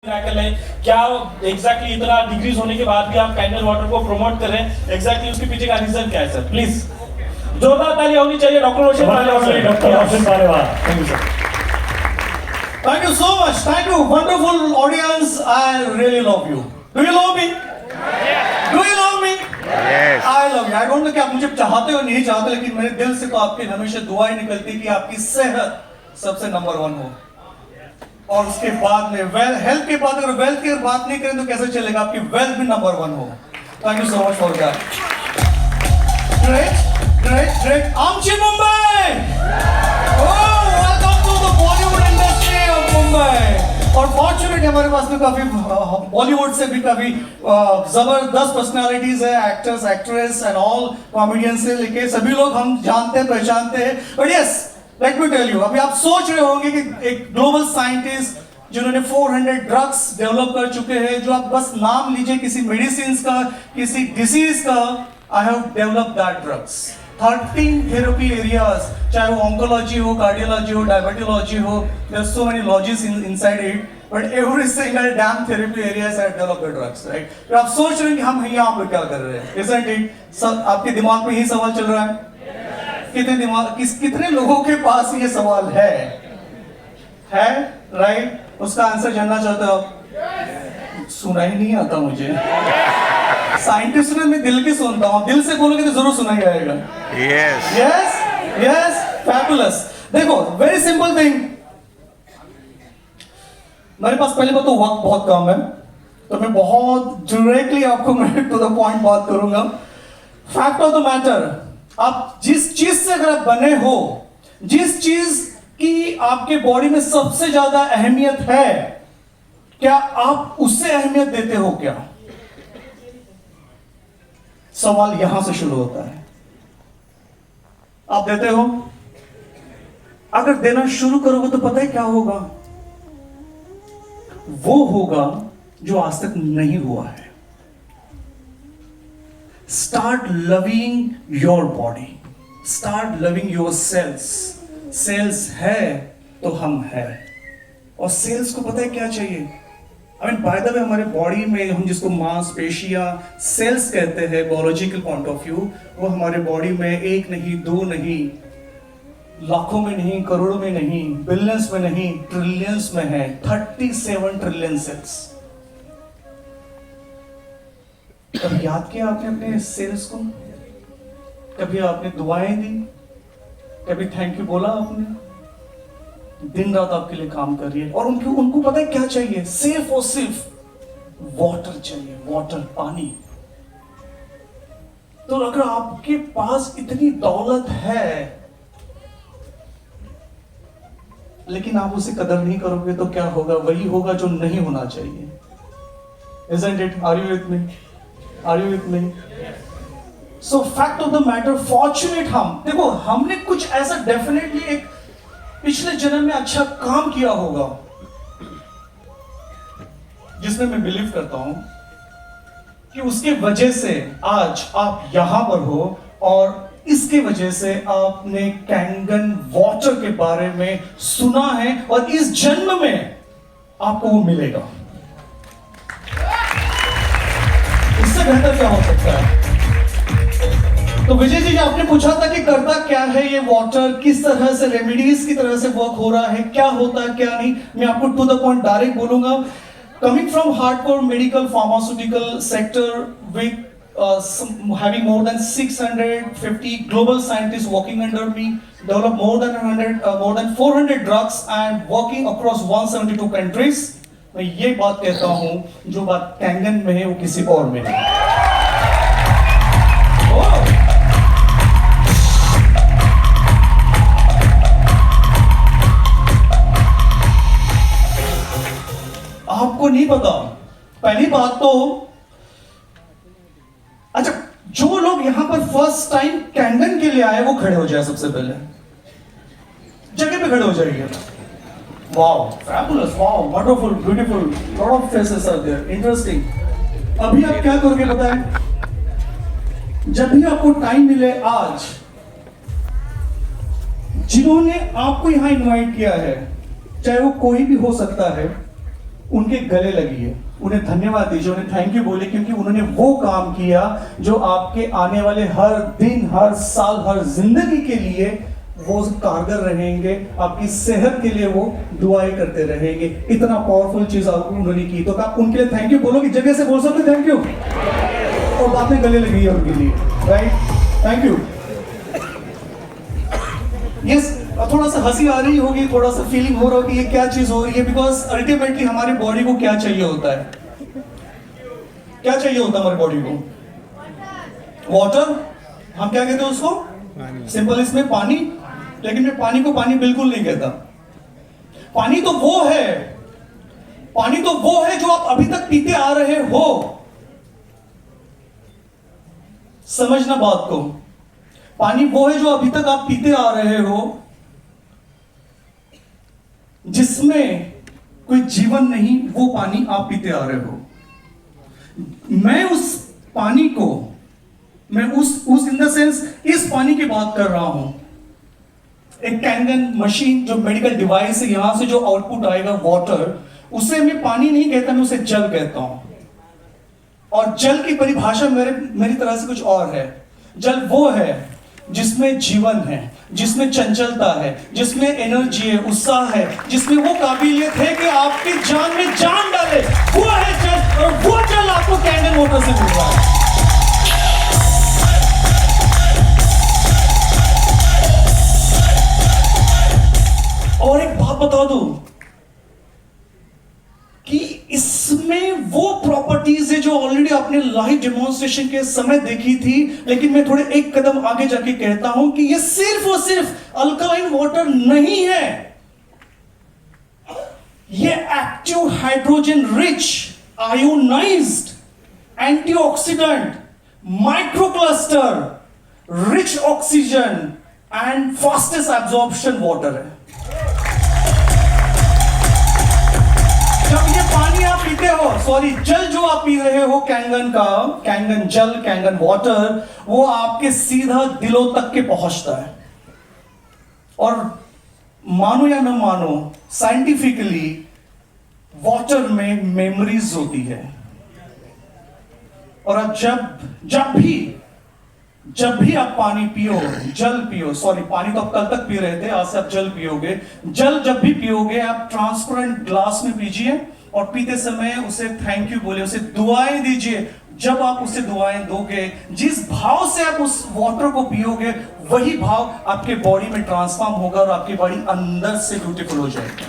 क्या एग्जैक्टली इतना डिग्रीज होने के बाद भी आप कैंडल वाटर को प्रमोट कर रहे हैं, एग्जैक्टली उसके पीछे का रीजन क्या है सर? प्लीज जोरदार ताली होनी चाहिए doctor Roshan Palewal. Thank you sir. Thank you so much. Thank you, wonderful audience. I really love you. Do you love me? Yes. Do you love me? Yes. I love you. I don't know कि आप मुझे चाहते हो नहीं चाहते, लेकिन मेरे दिल से तो आपकी हमेशा दुआएं निकलती कि आपकी सेहत सबसे नंबर 1 हो। और उसके बाद में हेल्थ के बाद अगर वेल्थ की बात नहीं करें तो कैसे चलेगा? आपकी वेल्थ भी नंबर 1 हो। Thank you so much for that. Great. आमची Mumbai. Oh, welcome to the Bollywood industry of Mumbai. और फॉर्चुनेटली हमारे पास में काफी बॉलीवुड से भी काफी जबरदस्त पर्सनालिटीज है, actors, actress and all comedian से लेके सभी लोग हम जानते हैं, पहचानते हैं। But yes, let me tell you, अभी आप सोच रहे होंगे कि एक ग्लोबल साइंटिस्ट जिन्होंने 400 ड्रग्स डेवलप कर चुके हैं, जो आप बस नाम लीजिए किसी मेडिसिन का, किसी डिसीज का, I have developed that drugs. 13 therapy areas, चाहे वो ऑन्कोलॉजी हो, कार्डियोलॉजी हो, डायबिटोलॉजी हो, there are so many logies inside it, but every single damn therapy areas have developed drugs, right? तो आप सोच रहे हैं कि हम यहाँ पर क्या कर रहे हैं, इजंट इट? सब आपके दिमाग में यही सवाल चल रहा है? कितने लोगों के पास ये सवाल है, राइट? उसका आंसर जानना चाहते हो आप? सुना ही नहीं आता मुझे। साइंटिस्ट ने मैं दिल की सुनता हूँ, दिल से बोलोगे तो जरूर सुना ही आएगा। Yes, fabulous. देखो, वेरी सिंपल थिंग, मेरे पास पहले तो वक्त बहुत कम है, तो मैं बहुत डायरेक्टली आपको मैं टू द पॉइंट बात करूंगा। फैक्ट ऑफ द मैटर, आप जिस चीज से अगर आप बने हो, जिस चीज की आपके बॉडी में सबसे ज्यादा अहमियत है, क्या आप उससे अहमियत देते हो क्या? सवाल यहां से शुरू होता है। आप देते हो? अगर देना शुरू करोगे तो पता है क्या होगा? वो होगा जो आज तक नहीं हुआ है। Start loving your body. Start loving your cells. Cells है तो हम है, और सेल्स को पता है क्या चाहिए? I mean, by the way, हमारे बॉडी में हम जिसको मांसपेशियां सेल्स कहते हैं बायोलॉजिकल पॉइंट ऑफ व्यू, वो हमारे बॉडी में 1 नहीं, 2 नहीं, लाखों में नहीं, करोड़ों में नहीं, बिलियंस में नहीं, ट्रिलियंस में है। 37 ट्रिलियन सेल्स। कभी याद किया आपने अपने सेल्स को? कभी आपने दुआएं दी? कभी थैंक यू बोला आपने? दिन रात आपके लिए काम कर रही है, और उनको पता है क्या चाहिए? सिर्फ और सिर्फ वाटर चाहिए, वाटर, पानी। तो अगर आपके पास इतनी दौलत है लेकिन आप उसे कदर नहीं करोगे तो क्या होगा? वही होगा जो नहीं होना चाहिए। Isn't it? Are you with me? Are you with me? So fact of the matter, fortunate हम, देखो हमने कुछ ऐसा डेफिनेटली एक पिछले जन्म में अच्छा काम किया होगा, जिसमें मैं बिलीव करता हूं कि उसके वजह से आज आप यहां पर हो, और इसके वजह से आपने कैंगन वाटर के बारे में सुना है, और इस जन्म में आपको वो मिलेगा। इससे बेहतर क्या हो सकता है? तो विजय जी, आपने पूछा था कि करता क्या है ये वाटर, किस तरह से रेमेडीज की तरह से वर्क हो रहा है, क्या होता है क्या नहीं, मैं आपको टू द पॉइंट डायरेक्ट बोलूंगा। Coming from hardcore medical pharmaceutical sector with having more than 650 global scientists working under me, develop more than 400 drugs and working across 172 countries, मैं ये बात कहता हूं, जो बात कैंगन में है वो किसी और में नहीं। आपको नहीं पता। पहली बात तो, अच्छा, जो लोग यहां पर फर्स्ट टाइम कैंगन के लिए आए वो खड़े हो जाए, सबसे पहले जगह पे खड़े हो जाइए। Wow, fabulous, wow, wonderful, beautiful, lot of faces are there, interesting. अभी आप क्या करोगे बताएं? जब भी आपको टाइम मिले, आज जिन्होंने आपको यहां इनवाइट किया है, चाहे वो कोई भी हो सकता है, उनके गले लगी है, उन्हें धन्यवाद दीजिए, उन्हें थैंक यू बोले, क्योंकि उन्होंने वो काम किया जो आपके आने वाले हर दिन, हर साल, हर जिंदगी के लिए वो कारगर रहेंगे, आपकी सेहत के लिए वो दुआएं करते रहेंगे। इतना पावरफुल चीज आपको उन्होंने की, तो आप उनके लिए थैंक यू बोलोगे, जगह से बोल सकते थैंक यू, और बातें गले लगी है उनके लिए, राइट? Thank you. यस, थोड़ा सा हंसी आ रही होगी, थोड़ा सा फीलिंग हो रहा होगी ये क्या चीज हो रही है, बिकॉज अल्टीमेटली हमारे बॉडी को क्या चाहिए होता है? क्या चाहिए होता है हमारे बॉडी को? वाटर। हम क्या कहते हैं उसको? सिंपल इसमें पानी। लेकिन मैं पानी को पानी बिल्कुल नहीं कहता। पानी तो वो है, पानी तो वो है जो आप अभी तक पीते आ रहे हो। समझना बात को। पानी वो है जो अभी तक आप पीते आ रहे हो, जिसमें कोई जीवन नहीं, वो पानी आप पीते आ रहे हो। मैं उस पानी को, मैं उस इन द सेंस इस पानी की बात कर रहा हूं। एक कैंगन मशीन जो मेडिकल डिवाइस है, यहां से जो आउटपुट आएगा वाटर, उसे मैं पानी नहीं कहता, मैं उसे जल कहता हूं। और जल की परिभाषा मेरी तरह से कुछ और है। जल वो है जिसमें जीवन है, जिसमें चंचलता है, जिसमें एनर्जी है, उत्साह है, जिसमें वो काबिलियत है कि आपकी जान में जान डाले, वो है जल। और वो जल आपको कैंडल वाटर से मिल रहा है। और एक बात बता दूं कि इसमें वो प्रॉपर्टीज है जो ऑलरेडी आपने लाइव डेमोन्स्ट्रेशन के समय देखी थी, लेकिन मैं थोड़े एक कदम आगे जाके कहता हूं कि ये सिर्फ और सिर्फ अल्कलाइन वाटर नहीं है। ये active hydrogen rich, ionised, antioxidant, microcluster, rich oxygen and fastest absorption water है। जब ये पानी आप पीते हो, सॉरी जल जो आप पी रहे हो कैंगन का, कैंगन जल, कैंगन वाटर, वो आपके सीधा दिलों तक के पहुंचता है। और मानो या न मानो, साइंटिफिकली वाटर में मेमोरीज होती है। और अब जब भी आप पानी पियो, जल पियो, सॉरी पानी तो आप कल तक पी रहे थे, आज से आप जल पियोगे। जल जब भी पियोगे, आप ट्रांसपेरेंट ग्लास में पीजिए और पीते समय उसे थैंक यू बोले, उसे दुआएं दीजिए। जब आप उसे दुआएं दोगे, जिस भाव से आप उस वाटर को पियोगे, वही भाव आपके बॉडी में ट्रांसफॉर्म होगा और आपकी बॉडी अंदर से ब्यूटीफुल हो जाएगी।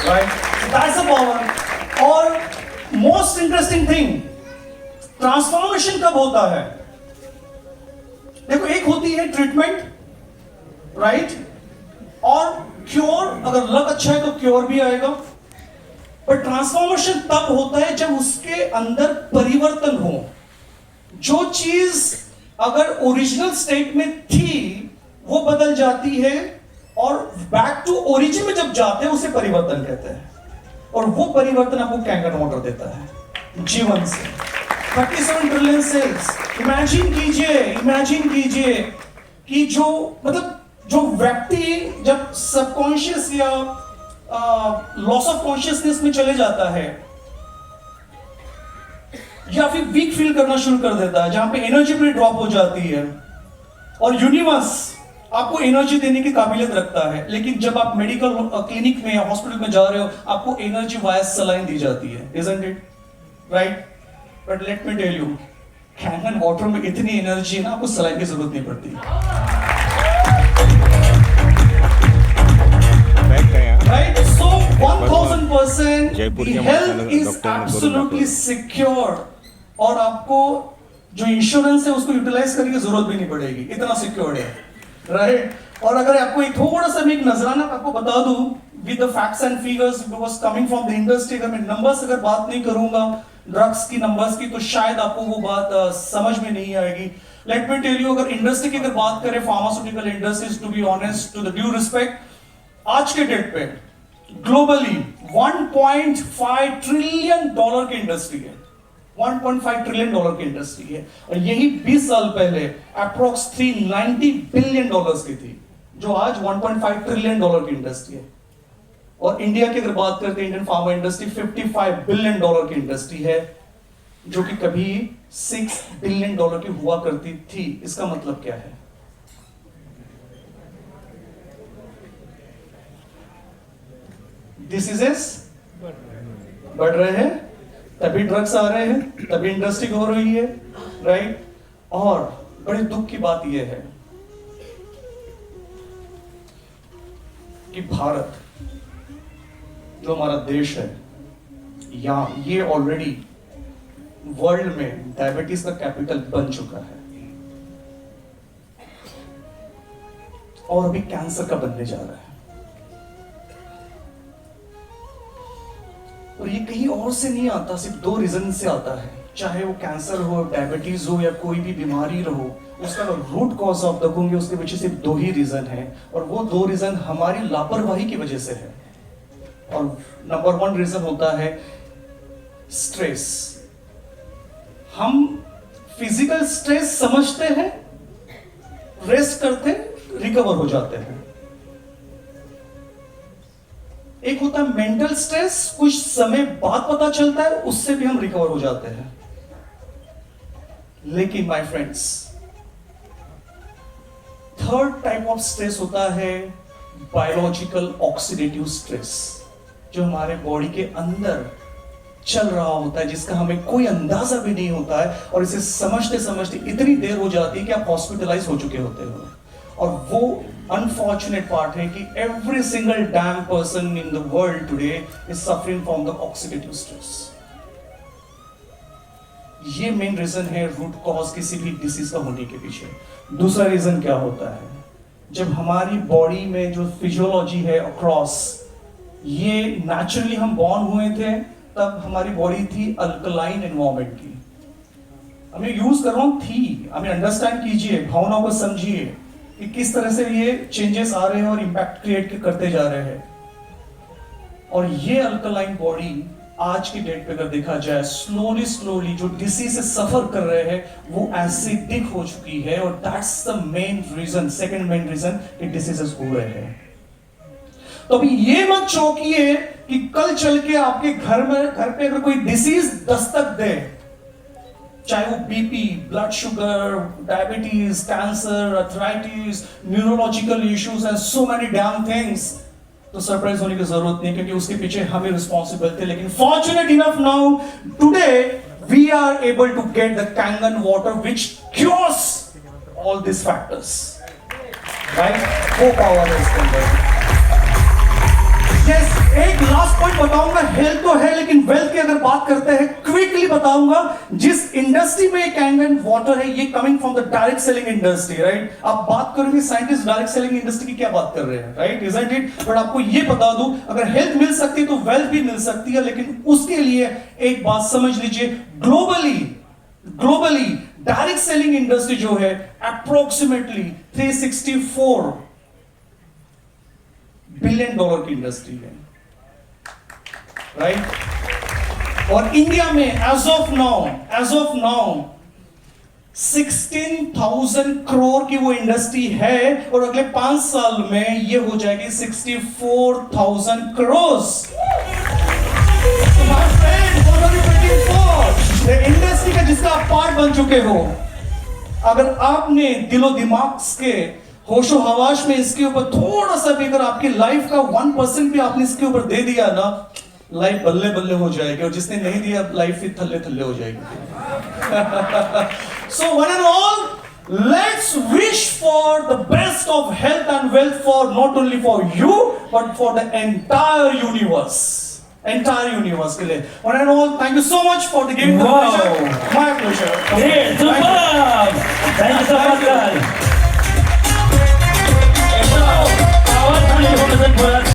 Right, that's the power. और मोस्ट इंटरेस्टिंग थिंग, ट्रांसफॉर्मेशन कब होता है? देखो, एक होती है ट्रीटमेंट, राइट, और क्योर। अगर लक अच्छा है तो क्योर भी आएगा। पर ट्रांसफॉर्मेशन तब होता है जब उसके अंदर परिवर्तन हो। जो चीज अगर ओरिजिनल स्टेट में थी वो बदल जाती है, और बैक टू ओरिजिन में जब जाते हैं उसे परिवर्तन कहते हैं। और वो परिवर्तन आपको कैंगन वाटर देता है जीवन से। 37 ट्रिलियन सेल्स। इमेजिन कीजिए कि जो व्यक्ति जब सबकॉन्शियस या लॉस ऑफ कॉन्शियसनेस में चले जाता है, या फिर वीक फील करना शुरू कर देता है, जहां पे एनर्जी भी ड्रॉप हो जाती है, और यूनिवर्स आपको एनर्जी देने की काबिलियत रखता है, लेकिन जब आप मेडिकल क्लिनिक में या हॉस्पिटल में जा रहे हो, आपको एनर्जी वाया सलाइन दी जाती है, isn't it? Right? But let me tell you, Kangen water में इतनी एनर्जी है ना, आपको सलाइन की जरूरत नहीं पड़ती। Right? So 1000% the health is absolutely secure, और आपको जो इंश्योरेंस है उसको यूटिलाइज करने की जरूरत भी नहीं पड़ेगी, इतना सिक्योर्ड है। राइट? और अगर आपको एक थोड़ा सा मैं एक नजराना आपको बता दूं with the facts and figures because coming from the industry, अगर मैं नंबर्स अगर बात नहीं करूंगा ड्रग्स की नंबर्स की, तो शायद आपको वो बात समझ में नहीं आएगी। लेट मी टेल यू, अगर इंडस्ट्री की अगर बात करें, pharmaceutical industries, to be honest, to the due respect, आज के डेट पे ग्लोबली 1.5 ट्रिलियन डॉलर की इंडस्ट्री है। 1.5 ट्रिलियन डॉलर की इंडस्ट्री है, और यही 20 साल पहले अप्रोक्स 390 बिलियन डॉलर्स की थी, जो आज 1.5 ट्रिलियन डॉलर की इंडस्ट्री है। और इंडिया की अगर बात करते हैं, इंडियन फार्मा इंडस्ट्री $55 बिलियन की इंडस्ट्री है, जो कि कभी $6 बिलियन की हुआ करती थी। इसका मतलब क्या है? डिसीजेस बढ़ रहे हैं, तभी ड्रग्स आ रहे हैं, तभी इंडस्ट्री हो रही है, राइट। और बड़े दुख की बात यह है कि भारत जो हमारा देश है, यहां ये ऑलरेडी वर्ल्ड में डायबिटीज का कैपिटल बन चुका है और अभी कैंसर का बनने जा रहा है। और ये कहीं और से नहीं आता, सिर्फ 2 रीजन से आता है। चाहे वो कैंसर हो, डायबिटीज हो या कोई भी बीमारी रहो, उसका रूट कॉज ऑफ देखोगे उसके पीछे सिर्फ 2 ही रीजन है, और वो 2 रीजन हमारी लापरवाही की वजह से है। और नंबर 1 रीजन होता है स्ट्रेस। हम फिजिकल स्ट्रेस समझते हैं, रेस्ट करते, रिकवर हो जाते हैं। एक होता है मेंटल स्ट्रेस, कुछ समय बाद पता चलता है, उससे भी हम रिकवर हो जाते हैं। लेकिन my friends, third type of stress होता है बायोलॉजिकल ऑक्सीडेटिव स्ट्रेस, जो हमारे बॉडी के अंदर चल रहा होता है, जिसका हमें कोई अंदाजा भी नहीं होता है, और इसे समझते समझते इतनी देर हो जाती है कि आप हॉस्पिटलाइज हो चुके होते हो। और वो अनफॉर्चुनेट पार्ट है कि every single dam person in the world today is suffering from the oxidative stress. ये मेन रीजन है रूट कॉज किसी भी डिसीज का होने के पीछे। दूसरा रीजन क्या होता है? जब हमारी बॉडी में जो फिजियोलॉजी है अक्रॉस, ये नेचुरली हम बॉर्न हुए थे, तब हमारी बॉडी थी अल्कलाइन एनवायरनमेंट की। हमें यूज कर रहा हूं थी, हमें अंडरस्टैंड कीजिए, भावनाओं को समझिए कि किस तरह से ये चेंजेस आ रहे हैं और इंपैक्ट क्रिएट करते जा रहे हैं। और ये अल्कलाइन बॉडी आज की डेट पे अगर देखा जाए, स्लोली जो डिसीज से सफर कर रहे हैं, वो एसिडिक हो चुकी है, और that's the main reason, second main reason कि डिसीजेस हो रहे हैं। तो अभी ये मत चौंकिए कि कल चल के आपके घर पे अगर कोई डिसीज दस्तक दे, चाहे वो BP, blood sugar, diabetes, cancer, arthritis, neurological issues and so many dam things, तो सरप्राइज होने की जरूरत नहीं, क्योंकि उसके पीछे हमें रिस्पॉन्सिबल थे। लेकिन fortunate enough now today we are able to get the Kangen water which cures all this factors, right. वो पावर है इसके अंदर। Yes, एक लास्ट पॉइंट बताऊंगा, हेल्थ तो है लेकिन वेल्थ की अगर बात करते हैं, क्विकली बताऊंगा। जिस इंडस्ट्री में कैंगन वाटर है, ये coming from the direct selling industry, right. आप बात करोगे साइंटिस्ट डायरेक्ट सेलिंग इंडस्ट्री की क्या बात कर रहे हैं, राइट, इजंट इट? बट आपको ये बता दूं, अगर हेल्थ मिल सकती है तो वेल्थ भी मिल सकती है, लेकिन उसके लिए एक बात समझ लीजिए, ग्लोबली डायरेक्ट सेलिंग इंडस्ट्री जो है अप्रोक्सीमेटली $364 बिलियन की इंडस्ट्री है, राइट। और इंडिया में एज ऑफ नाउ 16,000 करोड़ की वो इंडस्ट्री है, और अगले 5 साल में ये हो जाएगी 64,000 करोड़। इंडस्ट्री का जिसका आप पार्ट बन चुके हो, अगर आपने दिलो दिमाग के होशो हवाश में इसके ऊपर थोड़ा सा भी, अगर आपकी लाइफ का 1% भी आपने इसके ऊपर दे दिया ना, लाइफ बल्ले बल्ले हो जाएगी, और जिसने नहीं दिया लाइफ ही थल्ले थल्ले हो जाएगी। So one and all, let's wish for the best of health and wealth for not only for you but for the entire universe के लिए। One and all, thank you so much for the giving the pleasure, my pleasure. Thank you so much.